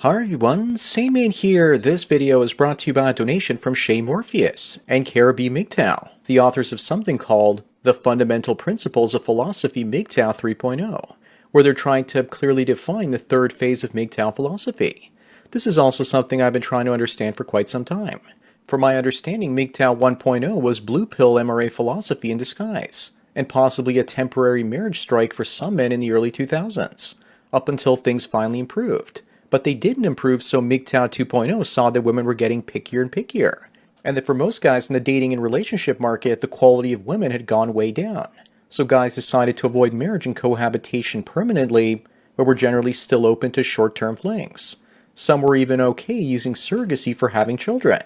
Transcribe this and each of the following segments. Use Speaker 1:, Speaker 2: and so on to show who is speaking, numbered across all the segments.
Speaker 1: Hi everyone, Sandman here. This video is brought to you by a donation from Morpheus and Mgtow, the authors of something called The Fundamental Principles of Philosophy Mgtow 3.0, where they're trying to clearly define the third phase of Mgtow philosophy. This is also something I've been trying to understand for quite some time. For my understanding, Mgtow 1.0 was blue pill MRA philosophy in disguise, and possibly a temporary marriage strike for some men in the early 2000s, up until things finally improved. But they didn't improve, so Mgtow 2.0 saw that women were getting pickier and pickier, and that for most guys in the dating and relationship market, the quality of women had gone way down. So guys decided to avoid marriage and cohabitation permanently, but were generally still open to short-term flings. Some were even okay using surrogacy for having children.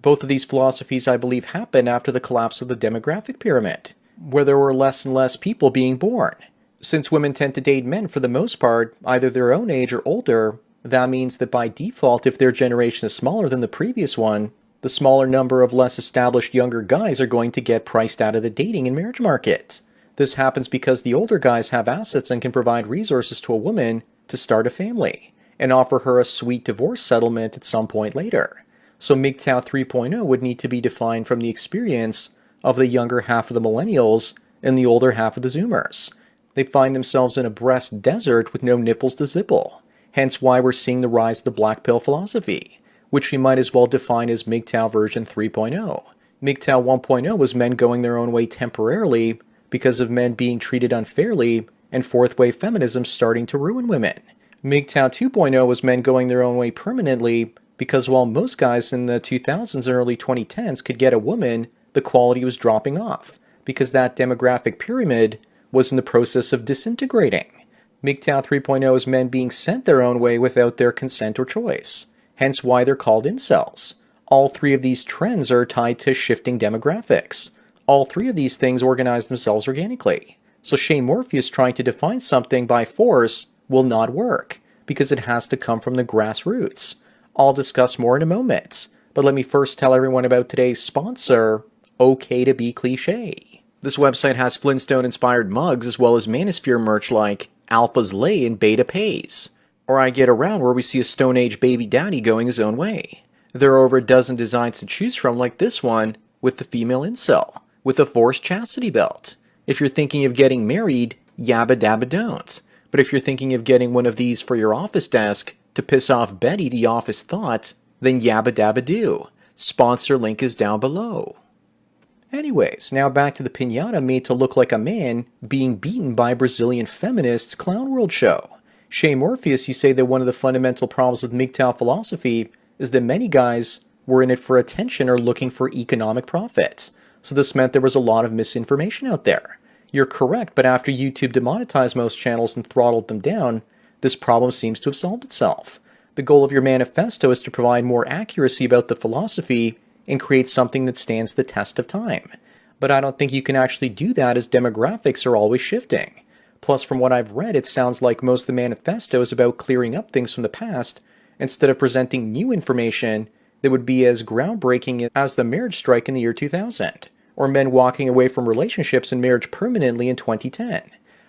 Speaker 1: Both of these philosophies, I believe, happened after the collapse of the demographic pyramid, where there were less and less people being born. Since women tend to date men for the most part, either their own age or older, that means that by default, if their generation is smaller than the previous one, the smaller number of less established younger guys are going to get priced out of the dating and marriage market. This happens because the older guys have assets and can provide resources to a woman to start a family, and offer her a sweet divorce settlement at some point later. So Mgtow 3.0 would need to be defined from the experience of the younger half of the millennials and the older half of the zoomers. They find themselves in a breast desert with no nipples to zipple. Hence why we're seeing the rise of the black pill philosophy, which we might as well define as Mgtow version 3.0. Mgtow 1.0 was men going their own way temporarily because of men being treated unfairly and fourth wave feminism starting to ruin women. Mgtow 2.0 was men going their own way permanently because while most guys in the 2000s and early 2010s could get a woman, the quality was dropping off because that demographic pyramid was in the process of disintegrating. Mgtow 3.0 is men being sent their own way without their consent or choice, hence why they're called incels. All three of these trends are tied to shifting demographics. All three of these things organize themselves organically. So Morpheus trying to define something by force will not work, because it has to come from the grassroots. I'll discuss more in a moment, but let me first tell everyone about today's sponsor, OK to Be Cliche. This website has Flintstone-inspired mugs as well as Manosphere merch like Alpha's Lay and Beta Pays, or I Get Around, where we see a Stone Age baby daddy going his own way. There are over a dozen designs to choose from, like this one with the female incel, with a forced chastity belt. If you're thinking of getting married, yabba dabba don't. But if you're thinking of getting one of these for your office desk to piss off Betty the office thought, then yabba dabba do. Sponsor link is down below. Anyways, now back to the piñata made to look like a man being beaten by Brazilian feminists' Clown World show. Morpheus, you say that one of the fundamental problems with Mgtow philosophy is that many guys were in it for attention or looking for economic profits. So this meant there was a lot of misinformation out there. You're correct, but after YouTube demonetized most channels and throttled them down, this problem seems to have solved itself. The goal of your manifesto is to provide more accuracy about the philosophy and create something that stands the test of time. But I don't think you can actually do that, as demographics are always shifting. Plus, from what I've read, it sounds like most of the manifesto is about clearing up things from the past instead of presenting new information that would be as groundbreaking as the marriage strike in the year 2000, or men walking away from relationships and marriage permanently in 2010.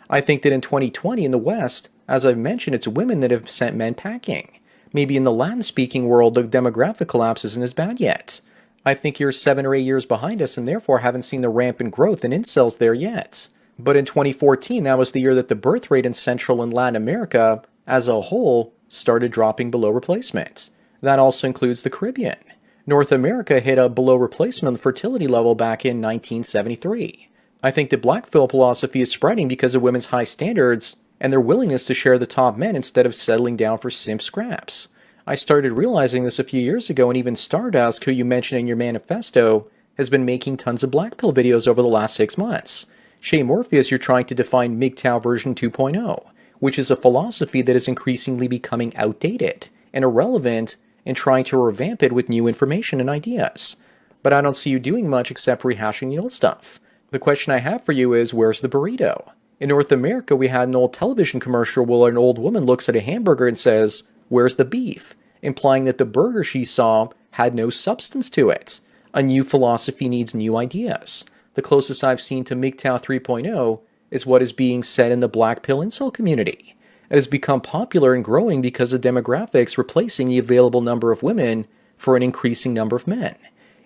Speaker 1: I think that in 2020 in the West, as I've mentioned, it's women that have sent men packing. Maybe in the Latin-speaking world, the demographic collapse isn't as bad yet. I think you're 7 or 8 years behind us and therefore haven't seen the rampant growth in incels there yet. But in 2014, that was the year that the birth rate in Central and Latin America as a whole started dropping below replacement. That also includes the Caribbean. North America hit a below replacement fertility level back in 1973. I think that black pill philosophy is spreading because of women's high standards and their willingness to share the top men instead of settling down for simp scraps. I started realizing this a few years ago, and even Stardust, who you mentioned in your manifesto, has been making tons of black pill videos over the last 6 months. Morpheus, you're trying to define Mgtow version 2.0, which is a philosophy that is increasingly becoming outdated and irrelevant, and trying to revamp it with new information and ideas. But I don't see you doing much except rehashing the old stuff. The question I have for you is, where's the burrito? In North America, we had an old television commercial where an old woman looks at a hamburger and says, "Where's the beef?" implying that the burger she saw had no substance to it. A new philosophy needs new ideas. The closest I've seen to Mgtow 3.0 is what is being said in the black pill incel community. It has become popular and growing because of demographics replacing the available number of women for an increasing number of men.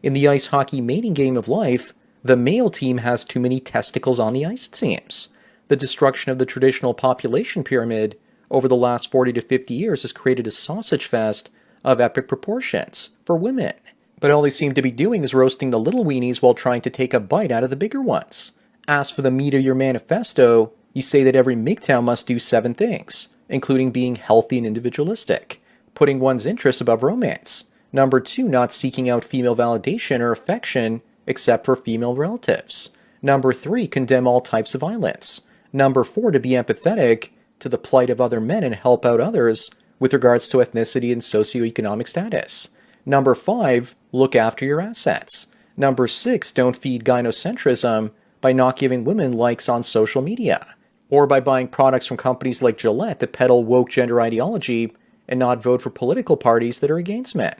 Speaker 1: In the ice hockey mating game of life, the male team has too many testicles on the ice, it seems. The destruction of the traditional population pyramid over the last 40 to 50 years has created a sausage fest of epic proportions for women. But all they seem to be doing is roasting the little weenies while trying to take a bite out of the bigger ones. As for the meat of your manifesto, you say that every MGTOW must do 7 things, including being healthy and individualistic, putting one's interests above romance. Number 2, not seeking out female validation or affection except for female relatives. Number 3, condemn all types of violence. Number 4, to be empathetic to the plight of other men and help out others with regards to ethnicity and socioeconomic status. Number 5, look after your assets. Number 6, don't feed gynocentrism by not giving women likes on social media, or by buying products from companies like Gillette that peddle woke gender ideology and not vote for political parties that are against men.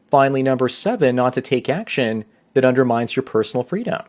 Speaker 1: Finally, number 7, not to take action that undermines your personal freedom.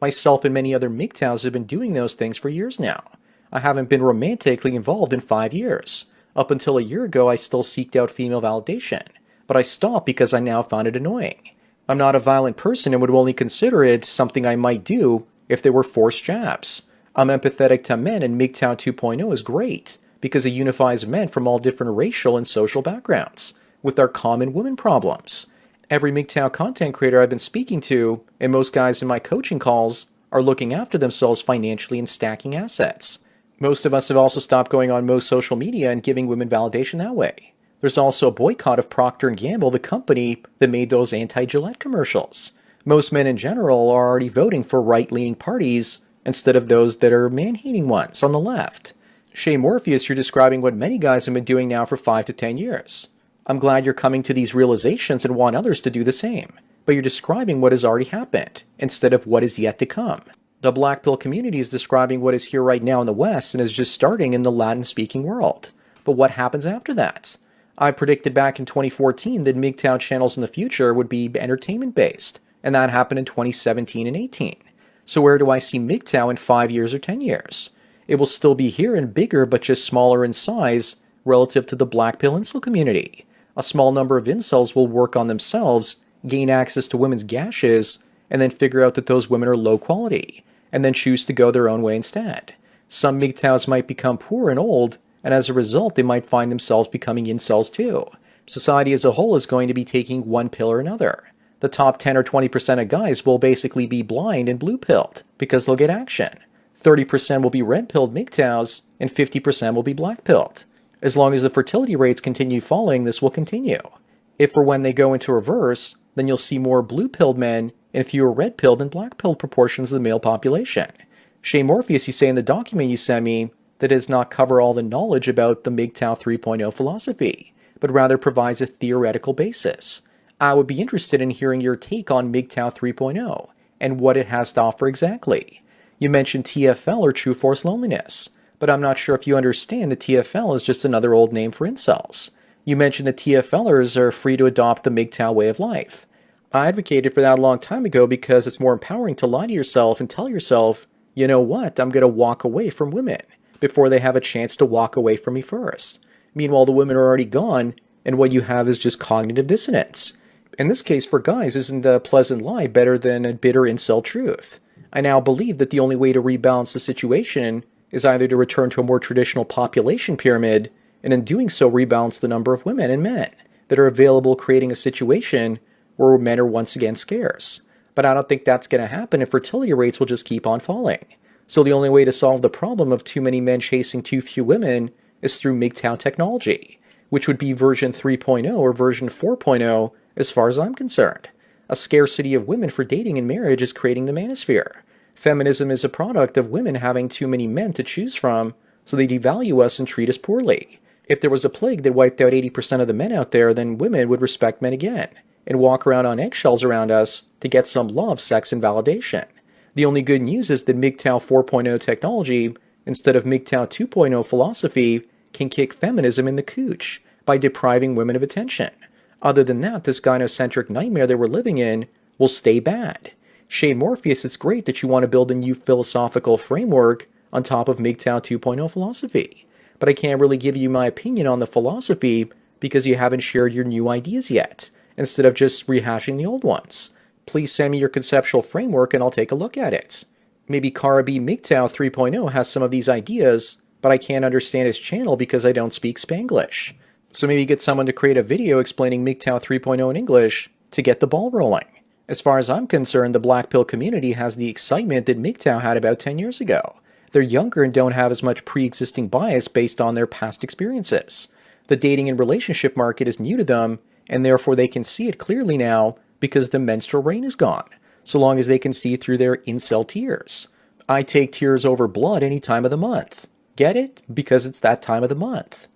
Speaker 1: Myself and many other MGTOWs have been doing those things for years now. I haven't been romantically involved in 5 years. Up until a year ago, I still seeked out female validation, but I stopped because I now found it annoying. I'm not a violent person and would only consider it something I might do if there were forced jabs. I'm empathetic to men, and MGTOW 2.0 is great because it unifies men from all different racial and social backgrounds with our common women problems. Every MGTOW content creator I've been speaking to, and most guys in my coaching calls, are looking after themselves financially and stacking assets. Most of us have also stopped going on most social media and giving women validation that way. There's also a boycott of Procter & Gamble, the company that made those anti-Gillette commercials. Most men in general are already voting for right-leaning parties instead of those that are man-hating ones on the left. Shay Morpheus, you're describing what many guys have been doing now for 5 to 10 years. I'm glad you're coming to these realizations and want others to do the same, but you're describing what has already happened instead of what is yet to come. The black pill community is describing what is here right now in the West and is just starting in the Latin-speaking world. But what happens after that? I predicted back in 2014 that MGTOW channels in the future would be entertainment-based, and that happened in 2017 and 18. So where do I see MGTOW in 5 years or 10 years? It will still be here and bigger, but just smaller in size relative to the black pill incel community. A small number of incels will work on themselves, gain access to women's gashes, and then figure out that those women are low quality, and then choose to go their own way instead. Some MGTOWs might become poor and old, and as a result they might find themselves becoming incels too. Society as a whole is going to be taking one pill or another. The top 10 or 20% of guys will basically be blind and blue-pilled, because they'll get action. 30% will be red-pilled MGTOWs, and 50% will be black-pilled. As long as the fertility rates continue falling, this will continue. If or when they go into reverse, then you'll see more blue-pilled men and fewer red-pilled and black-pilled proportions of the male population. Shay Morpheus, you say in the document you sent me that it does not cover all the knowledge about the MGTOW 3.0 philosophy, but rather provides a theoretical basis. I would be interested in hearing your take on MGTOW 3.0 and what it has to offer exactly. You mentioned TFL or True Force Loneliness, but I'm not sure if you understand that TFL is just another old name for incels. You mentioned that TFLers are free to adopt the MGTOW way of life. I advocated for that a long time ago because it's more empowering to lie to yourself and tell yourself, you know what, I'm going to walk away from women before they have a chance to walk away from me first. Meanwhile, the women are already gone, and what you have is just cognitive dissonance. In this case, for guys, isn't a pleasant lie better than a bitter incel truth? I now believe that the only way to rebalance the situation is either to return to a more traditional population pyramid, and in doing so rebalance the number of women and men that are available, creating a situation where men are once again scarce. But I don't think that's going to happen, and fertility rates will just keep on falling. So the only way to solve the problem of too many men chasing too few women is through MGTOW technology, which would be version 3.0 or version 4.0 as far as I'm concerned. A scarcity of women for dating and marriage is creating the manosphere. Feminism is a product of women having too many men to choose from, so they devalue us and treat us poorly. If there was a plague that wiped out 80% of the men out there, then women would respect men again, and walk around on eggshells around us to get some love, sex, and validation. The only good news is that MGTOW 4.0 technology, instead of MGTOW 2.0 philosophy, can kick feminism in the cooch by depriving women of attention. Other than that, this gynocentric nightmare that we're living in will stay bad. Shay Morpheus, it's great that you want to build a new philosophical framework on top of MGTOW 2.0 philosophy. but I can't really give you my opinion on the philosophy because you haven't shared your new ideas yet, instead of just rehashing the old ones. Please send me your conceptual framework and I'll take a look at it. Maybe Karabi Mgtow 3.0 has some of these ideas, but I can't understand his channel because I don't speak Spanglish. So maybe get someone to create a video explaining Mgtow 3.0 in English to get the ball rolling. As far as I'm concerned, the Black Pill community has the excitement that Mgtow had about 10 years ago. They're younger and don't have as much pre-existing bias based on their past experiences. The dating and relationship market is new to them, and therefore they can see it clearly now because the menstrual rain is gone, so long as they can see through their incel tears. I take tears over blood any time of the month. Get it? Because it's that time of the month.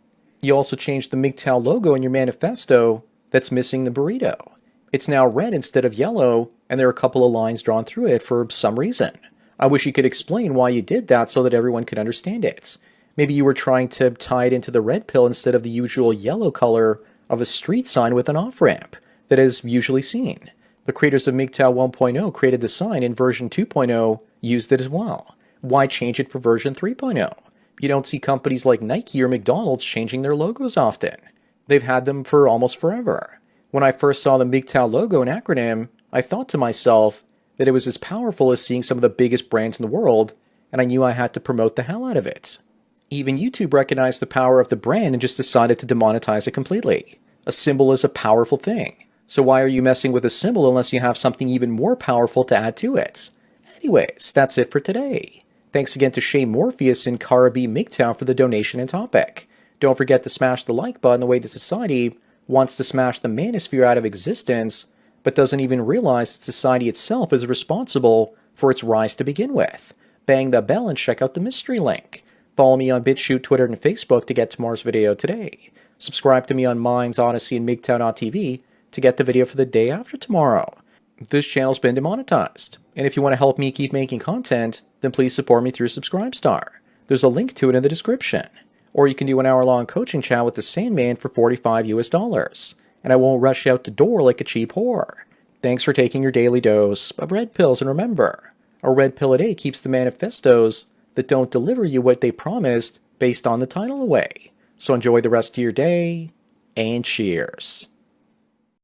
Speaker 1: You also changed the Mgtow logo in your manifesto that's missing the burrito. It's now red instead of yellow, and there are a couple of lines drawn through it for some reason. I wish you could explain why you did that so that everyone could understand it. Maybe you were trying to tie it into the red pill instead of the usual yellow color of a street sign with an off-ramp that is usually seen. The creators of Mgtow 1.0 created the sign, and version 2.0 used it as well. Why change it for version 3.0? You don't see companies like Nike or McDonald's changing their logos often. They've had them for almost forever. When I first saw the Mgtow logo and acronym, I thought to myself that it was as powerful as seeing some of the biggest brands in the world, and I knew I had to promote the hell out of it. Even YouTube recognized the power of the brand and just decided to demonetize it completely. A symbol is a powerful thing. So why are you messing with a symbol unless you have something even more powerful to add to it? Anyways, that's it for today. Thanks again to Shay Morpheus and Karabi Mgtow for the donation and topic. Don't forget to smash the like button the way the society wants to smash the manosphere out of existence, but doesn't even realize that society itself is responsible for its rise to begin with. Bang the bell and check out the mystery link. Follow me on BitChute, Twitter, and Facebook to get tomorrow's video today. Subscribe to me on Minds, Odyssey, and MGTOW.tv to get the video for the day after tomorrow. This channel's been demonetized, and if you want to help me keep making content, then please support me through Subscribestar. There's a link to it in the description. Or you can do an hour-long coaching chat with the Sandman for $45 US, and I won't rush out the door like a cheap whore. Thanks for taking your daily dose of red pills, and remember, a red pill a day keeps the manifestos that don't deliver you what they promised based on the title away. So enjoy the rest of your day, and cheers.